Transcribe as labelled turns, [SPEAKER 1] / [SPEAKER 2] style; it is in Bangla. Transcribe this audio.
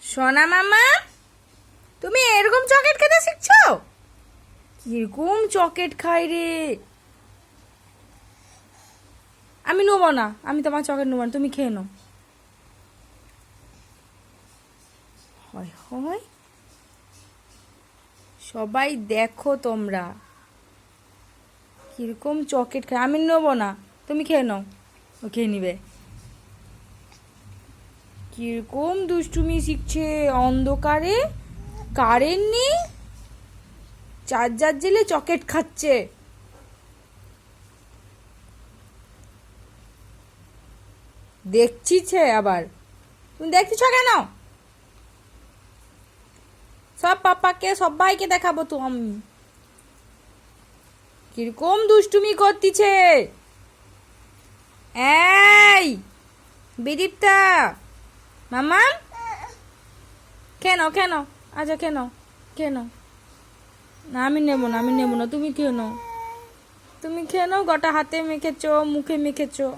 [SPEAKER 1] সোনা মামা, তুমি এরকম চকলেট খেতে শিখছো? কিরকম চকলেট খাই রে। আমি নেবো না, আমি তোমার চকলেট নেবো না, তুমি খেয়ে নাও। হয় হয়, সবাই দেখো তোমরা কিরকম চকলেট খায়। আমি নেবো না, তুমি খেয়ে নাও। ও খেয়ে নিবে। কিরকম দুষ্টুমি শিখছে। অন্ধকারে, কারেন্ট নেই, চার্জার জেলে চকলেট খাচ্ছে। দেখছিছে আবার। তুমি দেখছিছ কেন? সব পাপাকে সবাইকে দেখাবো তো আমি। কিরকম দুষ্টুমি করতিছে। এই বিদীপ্তা, মামা কেন কেন, আচ্ছা কেন কেন? না আমি নেবো না, আমি নেবো না, তুমি খেয়ে নাও। তুমি খেয়ে নাও, গোটা হাতে মেখেছো, মুখে মেখেছো।